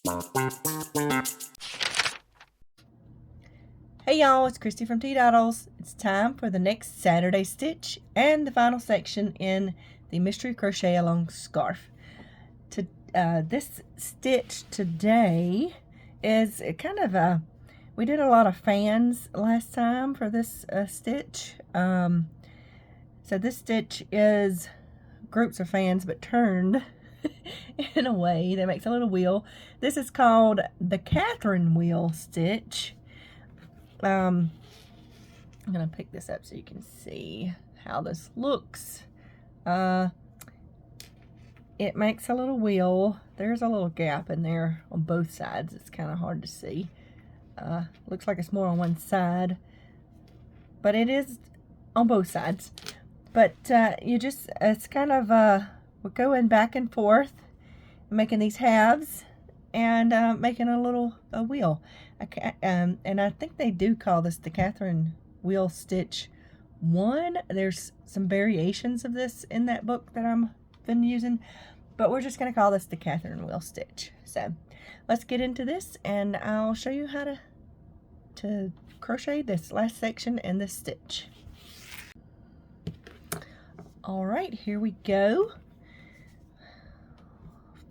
Hey y'all, it's Christy from Teadoddles. It's time for the next Saturday stitch and the final section in the Mystery Crochet Along Scarf. This stitch today is kind of we did a lot of fans last time for this stitch. So this stitch is groups of fans but turned in a way that makes a little wheel. This is called the Catherine wheel stitch. I'm gonna pick this up so you can see how this looks. It makes a little wheel. There's a little gap in there on both sides. It's kind of hard to see. Looks like it's more on one side, but it is on both sides. But it's kind of we're going back and forth, making these halves and making a little wheel. And I think they do call this the Catherine wheel stitch 1. There's some variations of this in that book that I've been using, but we're just going to call this the Catherine wheel stitch. So let's get into this and I'll show you how to crochet this last section in this stitch. All right, here we go.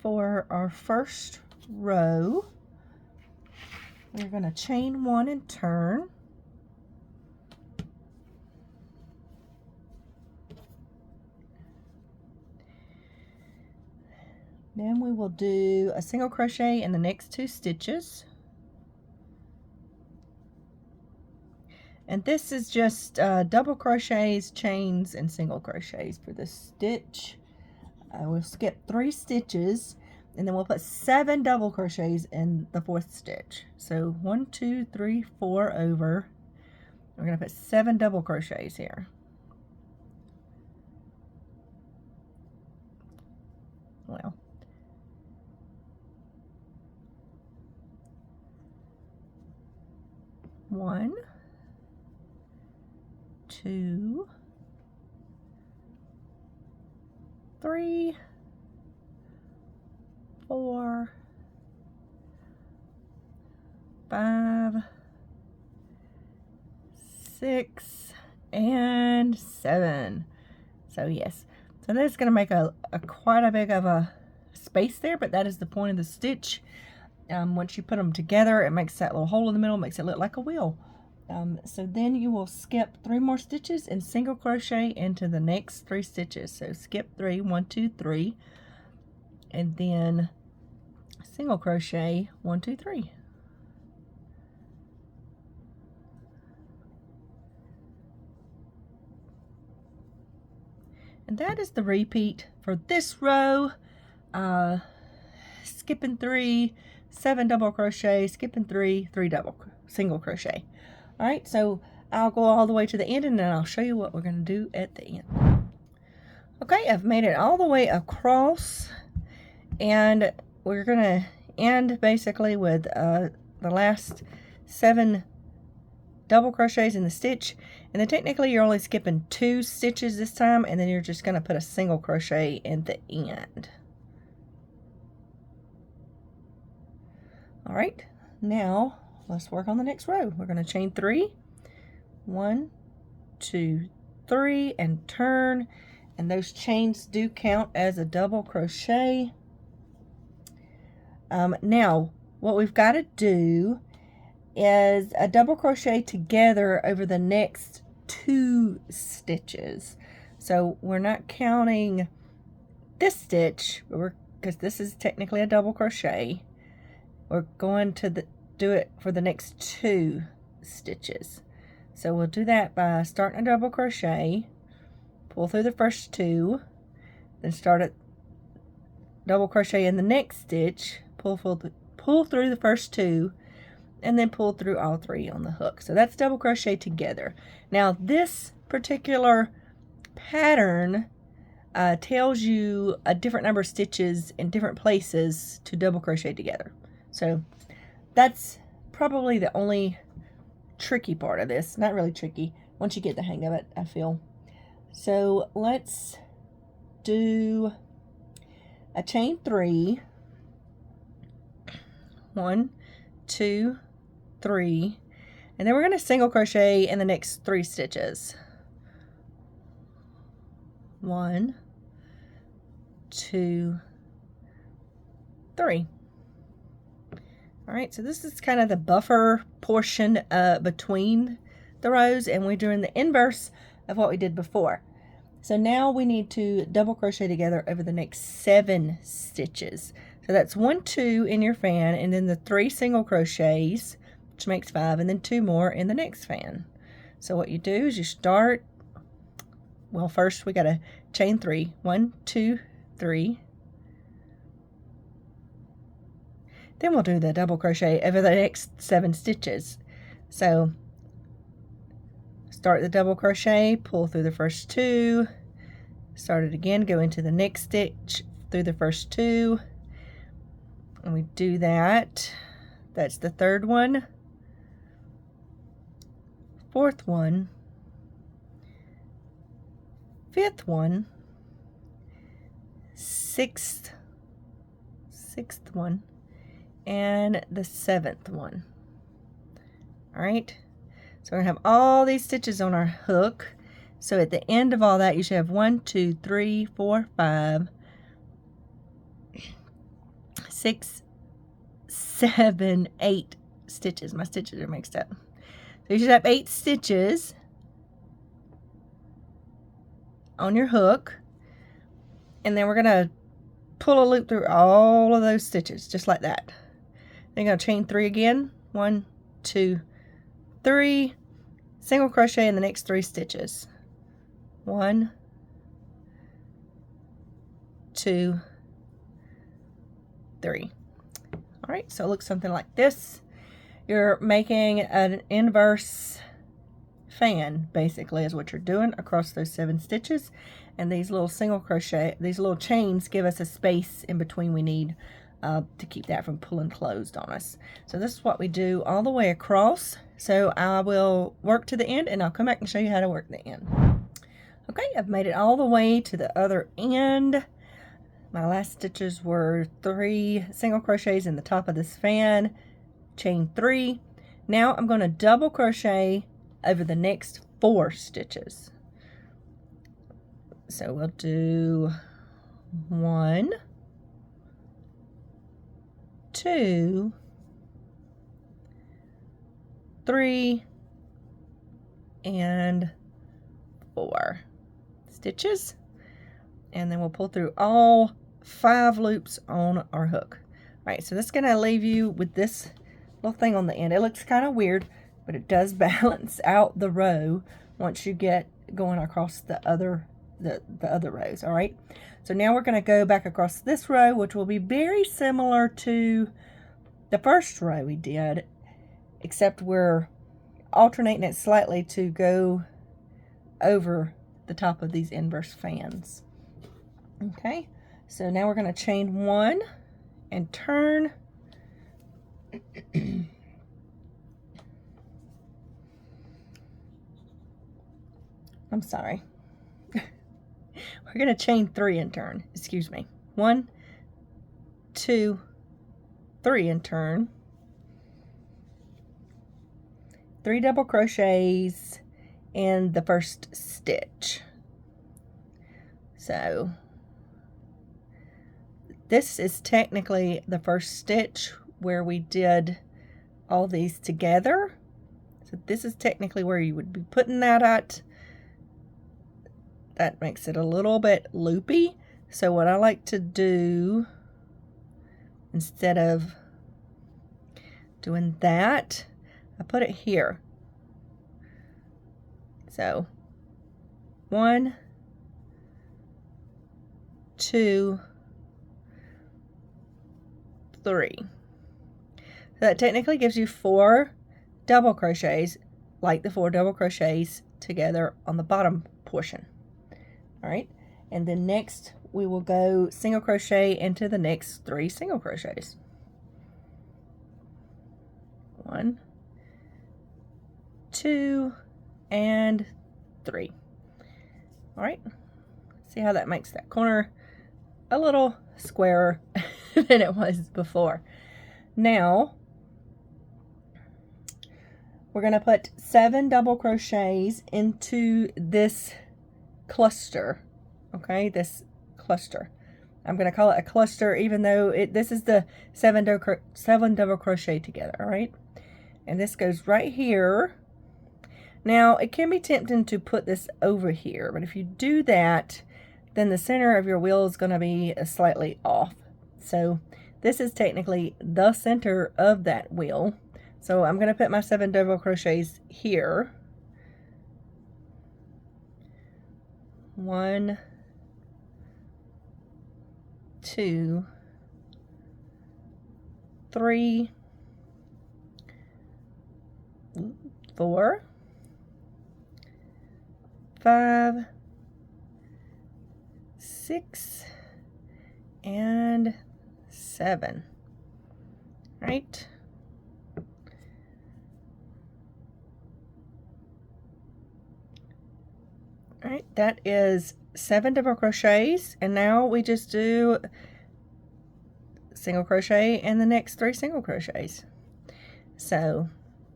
For our first row, we're going to chain 1 and turn. Then we will do a single crochet in the next 2 stitches. And this is just double crochets, chains, and single crochets for this stitch. We'll skip 3 stitches, and then we'll put 7 double crochets in the 4th stitch. So 1, 2, 3, 4 over. We're going to put 7 double crochets here. Well, one, 2, 3, 4, 5, 6, and 7. So yes, so that's going to make quite a big of a space there, but that is the point of the stitch. Once you put them together, it makes that little hole in the middle, makes it look like a wheel. So then you will skip 3 more stitches and single crochet into the next 3 stitches. So skip 3, 1, 2, 3, and then single crochet 1, 2, 3. And that is the repeat for this row. Skipping 3, 7 double crochet, skipping 3, 3 double single crochet. All right, so I'll go all the way to the end and then I'll show you what we're going to do at the end. Okay, I've made it all the way across, and we're going to end basically with the last 7 double crochets in the stitch, and then technically you're only skipping 2 stitches this time, and then you're just going to put a single crochet at the end. All right, now let's work on the next row. We're going to chain 3, 1, 2, 3, and turn, and those chains do count as a double crochet. Now what we've got to do is a double crochet together over the next 2 stitches. So we're not counting this stitch, but because this is technically a double crochet, we're going to do it for the next 2 stitches. So we'll do that by starting a double crochet, pull through the first 2, then start a double crochet in the next stitch, pull through the first 2, and then pull through all 3 on the hook. So that's double crochet together. Now this particular pattern tells you a different number of stitches in different places to double crochet together. So that's probably the only tricky part of this. Not really tricky once you get the hang of it, I feel. So let's do a chain 3, 1, 2, 3, and then we're going to single crochet in the next 3 stitches. 1, 2, 3. All right, so this is kind of the buffer portion between the rows, and we're doing the inverse of what we did before. So now we need to double crochet together over the next 7 stitches. So that's 1, 2 in your fan, and then the 3 single crochets, which makes 5, and then 2 more in the next fan. So what you do is you start, well, first we got to chain 3. 1, 2, 3. Then we'll do the double crochet over the next 7 stitches. So start the double crochet, pull through the first 2, start it again, go into the next stitch through the first 2, and we do that. That's the 3rd one, 4th one, 5th one, 6th one, and the 7th one. All right, so we're gonna have all these stitches on our hook. So at the end of all that, you should have 1, 2, 3, 4, 5, 6, 7, 8 stitches. My stitches are mixed up. So you should have 8 stitches on your hook, and then we're gonna pull a loop through all of those stitches, just like that. Then you're gonna chain 3 again. 1, 2, 3, single crochet in the next 3 stitches. 1, 2, 3. All right, so it looks something like this. You're making an inverse fan, basically, is what you're doing across those 7 stitches. And these little single crochet, these little chains give us a space in between we need to keep that from pulling closed on us. So this is what we do all the way across. So I will work to the end, and I'll come back and show you how to work the end. Okay, I've made it all the way to the other end. My last stitches were 3 single crochets in the top of this fan, chain 3. Now I'm going to double crochet over the next 4 stitches. So we'll do 1, 2, 3, and 4 stitches, and then we'll pull through all 5 loops on our hook. All right, so that's going to leave you with this little thing on the end. It looks kind of weird, but it does balance out the row once you get going across the other rows. All right, so now we're going to go back across this row, which will be very similar to the first row we did, except we're alternating it slightly to go over the top of these inverse fans. Okay, so now we're going to chain 1 and turn. I'm sorry. We're going to chain 3 and turn. Excuse me. 1, 2, 3 and turn. 3 double crochets in the first stitch. So this is technically the first stitch where we did all these together. So this is technically where you would be putting that at. That makes it a little bit loopy. So what I like to do, instead of doing that, I put it here. So 1, 2, 3. So that technically gives you 4 double crochets, like the 4 double crochets together on the bottom portion. All right, and then next we will go single crochet into the next 3 single crochets. 1, 2, and 3. All right, see how that makes that corner a little squarer than it was before. Now, we're going to put 7 double crochets into this cluster, okay, this cluster. I'm going to call it a cluster, even though this is the 7 double crochet together, all right? And this goes right here. Now, it can be tempting to put this over here, but if you do that, then the center of your wheel is going to be slightly off. So this is technically the center of that wheel. So I'm going to put my 7 double crochets here. 1, 2, 3, 4, 5, 6, and 7. Right? All right, that is 7 double crochets, and now we just do single crochet and the next 3 single crochets. So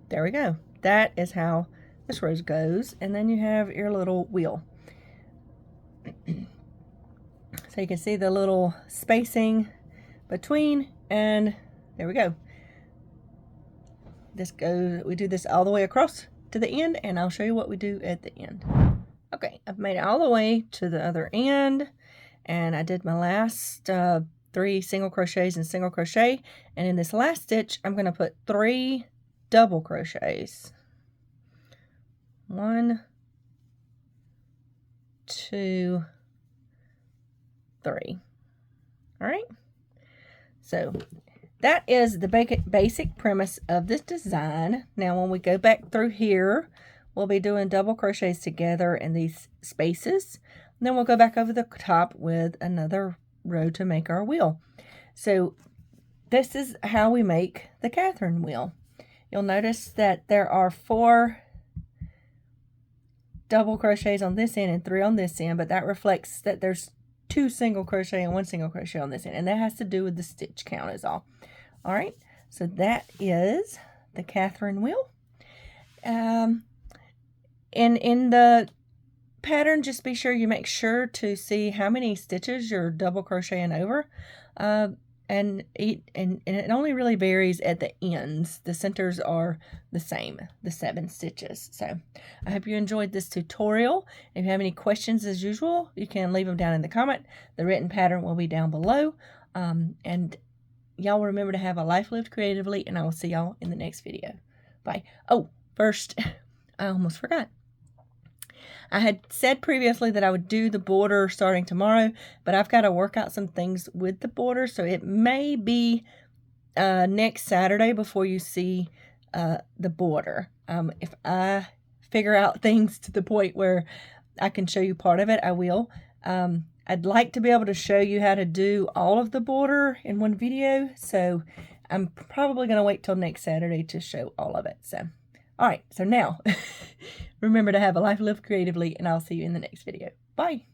there we go. That is how this row goes, and then you have your little wheel. So you can see the little spacing between, and there we go. This goes, we do this all the way across to the end, and I'll show you what we do at the end. Okay, I've made it all the way to the other end, and I did my last 3 single crochets and single crochet, and in this last stitch I'm going to put 3 double crochets. 1, 2, 3. All right, so that is the basic premise of this design. Now when we go back through here, we'll be doing double crochets together in these spaces. And then we'll go back over the top with another row to make our wheel. So this is how we make the Catherine wheel. You'll notice that there are 4 double crochets on this end and 3 on this end, but that reflects that there's 2 single crochet and 1 single crochet on this end, and that has to do with the stitch count is all. All right, so that is the Catherine wheel. And in the pattern, just be sure you make sure to see how many stitches you're double crocheting over. And it only really varies at the ends. The centers are the same, the 7 stitches. So I hope you enjoyed this tutorial. If you have any questions, as usual, you can leave them down in the comment. The written pattern will be down below. And y'all remember to have a life lived creatively, and I will see y'all in the next video. Bye. Oh, first, I almost forgot. I had said previously that I would do the border starting tomorrow, but I've got to work out some things with the border, so it may be next Saturday before you see the border. If I figure out things to the point where I can show you part of it, I will. I'd like to be able to show you how to do all of the border in one video, so I'm probably going to wait till next Saturday to show all of it. So, all right, so now remember to have a life lived creatively, and I'll see you in the next video. Bye.